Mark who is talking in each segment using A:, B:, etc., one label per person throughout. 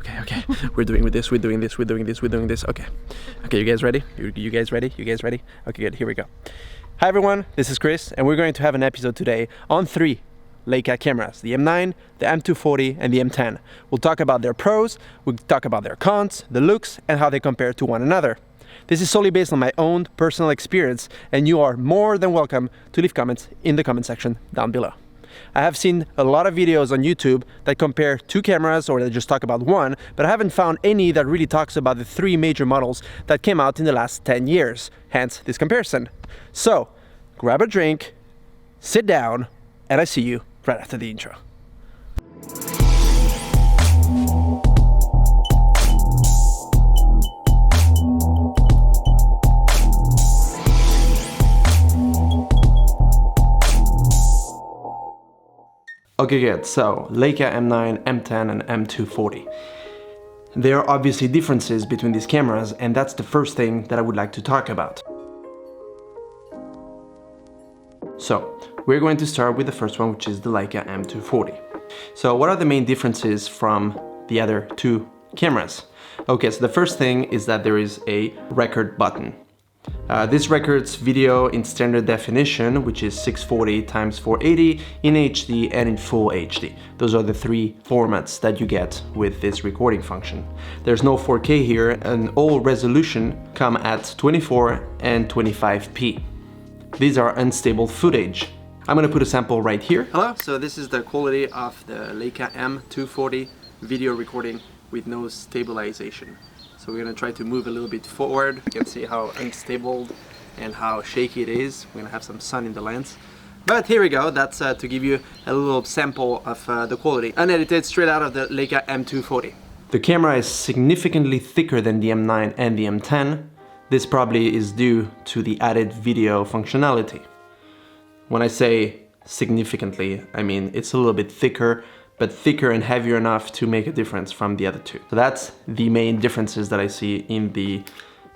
A: Okay. We're doing this. Okay, you guys ready? You guys ready? Okay, good, here we go. Hi everyone, this is Chris, and we're going to have an episode today on 3 Leica cameras, the M9, the M240, and the M10. We'll talk about their pros, we'll talk about their cons, the looks, and how they compare to one another. This is solely based on my own personal experience, and you are more than welcome to leave comments in the comment section down below. I have seen a lot of videos on YouTube that compare 2 cameras or that just talk about one, but I haven't found any that really talks about the 3 major models that came out in the last 10 years, hence this comparison. So, grab a drink, sit down, and I see you right after the intro. Okay, good. So, Leica M9, M10, and M240. There are obviously differences between these cameras, and that's the first thing that I would like to talk about. So, we're going to start with the first one, which is the Leica M240. So, what are the main differences from the other 2 cameras? Okay, so the first thing is that there is a record button. This records video in standard definition, which is 640 x 480 in HD and in full HD. Those are the 3 formats that you get with this recording function. There's no 4K here, and all resolution come at 24 and 25p. These are unstable footage. I'm gonna put a sample right here. Hello, so this is the quality of the Leica M240 video recording with no stabilization. So we're gonna try to move a little bit forward. You can see how unstable and how shaky it is. We're gonna have some sun in the lens. But here we go, that's to give you a little sample of the quality. Unedited, straight out of the Leica M240. The camera is significantly thicker than the M9 and the M10. This probably is due to the added video functionality. When I say significantly, I mean it's a little bit thicker, but thicker and heavier enough to make a difference from the other 2. So that's the main differences that I see in the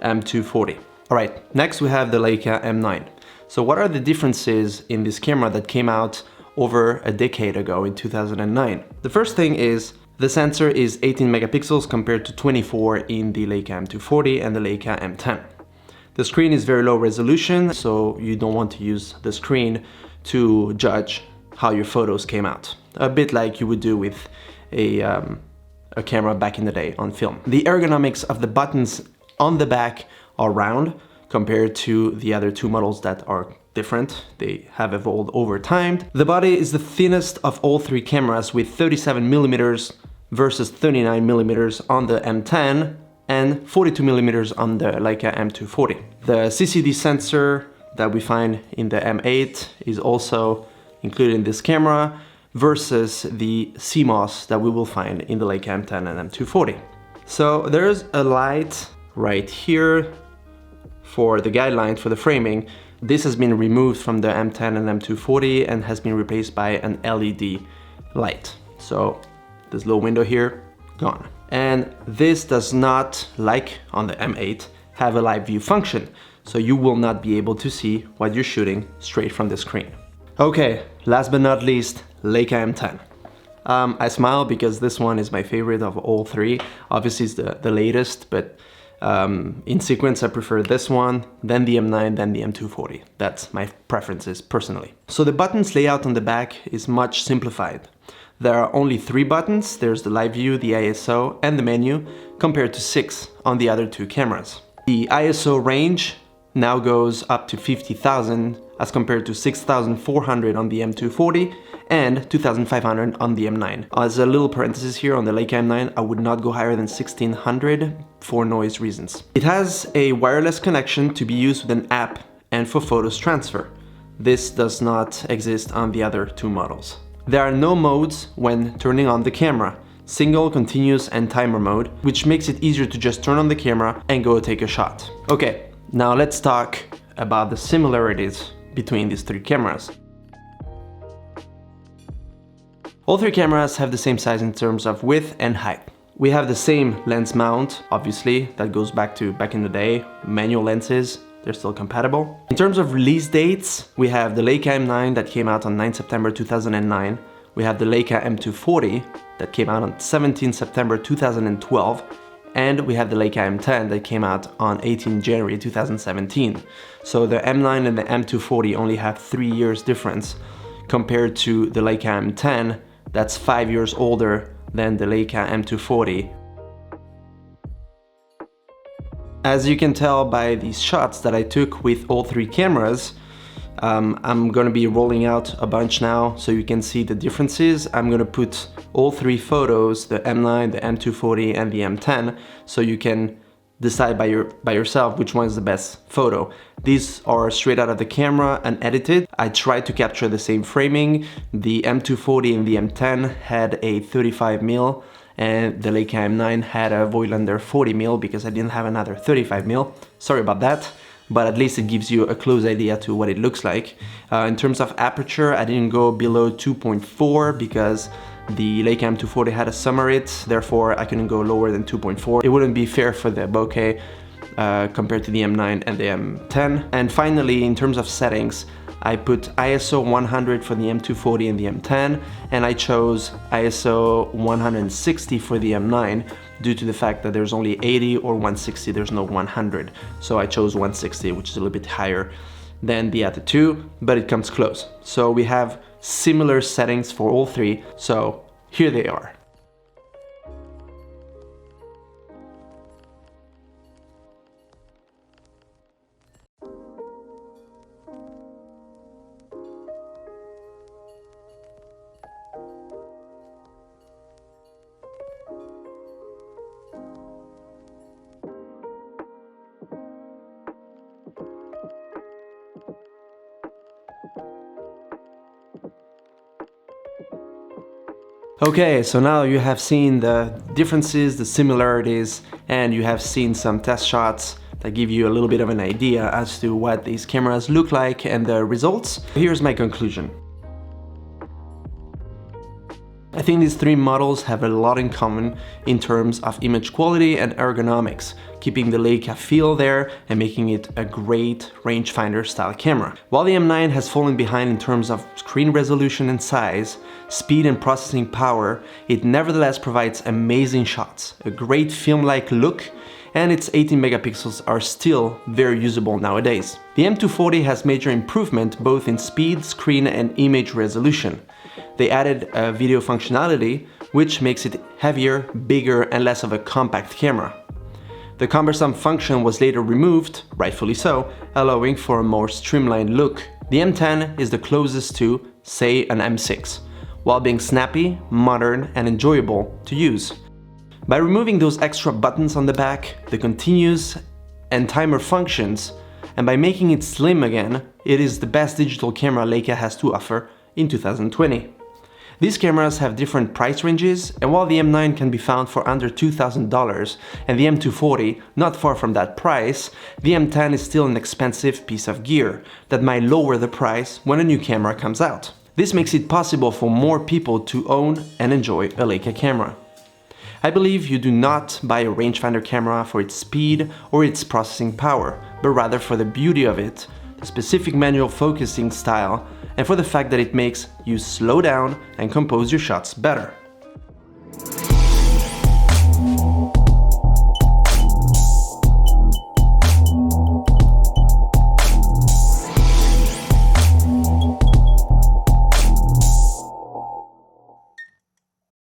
A: M240. All right, next we have the Leica M9. So what are the differences in this camera that came out over a decade ago in 2009? The first thing is the sensor is 18 megapixels compared to 24 in the Leica M240 and the Leica M10. The screen is very low resolution, so you don't want to use the screen to judge how your photos came out. A bit like you would do with a camera back in the day on film. The ergonomics of the buttons on the back are round compared to the other 2 models that are different. They have evolved over time. The body is the thinnest of all 3 cameras with 37mm versus 39mm on the M10 and 42mm on the Leica M240. The CCD sensor that we find in the M8 is also included in this camera versus the CMOS that we will find in the Leica M10 and M240. So there's a light right here for the guidelines for the framing. This has been removed from the M10 and M240 and has been replaced by an LED light. So this little window here, gone. And this does not, like on the M8, have a live view function. So you will not be able to see what you're shooting straight from the screen. Okay, last but not least, Leica M10. I smile because this one is my favorite of all 3. Obviously it's the latest, but in sequence I prefer this one, then the M9, then the M240. That's my preferences personally. So the buttons layout on the back is much simplified. There are only 3 buttons. There's the live view, the ISO, and the menu, compared to 6 on the other 2 cameras. The ISO range now goes up to 50,000 as compared to 6,400 on the M240 and 2,500 on the M9. As a little parenthesis here, on the Leica M9, I would not go higher than 1,600 for noise reasons. It has a wireless connection to be used with an app and for photos transfer. This does not exist on the other 2 models. There are no modes when turning on the camera. Single, continuous, and timer mode, which makes it easier to just turn on the camera and go take a shot. Okay, now let's talk about the similarities between these 3 cameras. All 3 cameras have the same size in terms of width and height. We have the same lens mount, obviously, that goes back in the day, manual lenses. They're still compatible. In terms of release dates, we have the Leica M9 that came out on 9 September 2009. We have the Leica M240 that came out on 17 September 2012, and we have the Leica M10 that came out on 18 January 2017. So the M9 and the M240 only have 3 years difference compared to the Leica M10 that's 5 years older than the Leica M240. As you can tell by these shots that I took with all 3 cameras, I'm gonna be rolling out a bunch now so you can see the differences. I'm gonna put all 3 photos, the M9, the M240 and the M10, so you can decide by yourself which one is the best photo. These are straight out of the camera, unedited. I tried to capture the same framing. The M240 and the M10 had a 35mm and the Leica M9 had a Voigtlander 40mm because I didn't have another 35mm. Sorry about that. But at least it gives you a close idea to what it looks like. In terms of aperture, I didn't go below 2.4 because the Leica M240 had a summerit, therefore I couldn't go lower than 2.4. It wouldn't be fair for the bokeh compared to the M9 and the M10. And finally, in terms of settings, I put ISO 100 for the M240 and the M10, and I chose ISO 160 for the M9 due to the fact that there's only 80 or 160, there's no 100. So I chose 160, which is a little bit higher than the other 2, but it comes close. So we have similar settings for all 3, so here they are. Okay, so now you have seen the differences, the similarities, and you have seen some test shots that give you a little bit of an idea as to what these cameras look like and the results. Here's my conclusion. I think these 3 models have a lot in common in terms of image quality and ergonomics, keeping the Leica feel there and making it a great rangefinder style camera. While the M9 has fallen behind in terms of screen resolution and size, speed and processing power, it nevertheless provides amazing shots, a great film-like look, and its 18 megapixels are still very usable nowadays. The M240 has major improvement both in speed, screen and image resolution. They added a video functionality, which makes it heavier, bigger and less of a compact camera. The cumbersome function was later removed, rightfully so, allowing for a more streamlined look. The M10 is the closest to, say, an M6, while being snappy, modern and enjoyable to use. By removing those extra buttons on the back, the continuous and timer functions, and by making it slim again, it is the best digital camera Leica has to offer in 2020. These cameras have different price ranges, and while the M9 can be found for under $2,000 and the M240 not far from that price, the M10 is still an expensive piece of gear that might lower the price when a new camera comes out. This makes it possible for more people to own and enjoy a Leica camera. I believe you do not buy a rangefinder camera for its speed or its processing power, but rather for the beauty of it, the specific manual focusing style, and for the fact that it makes you slow down and compose your shots better.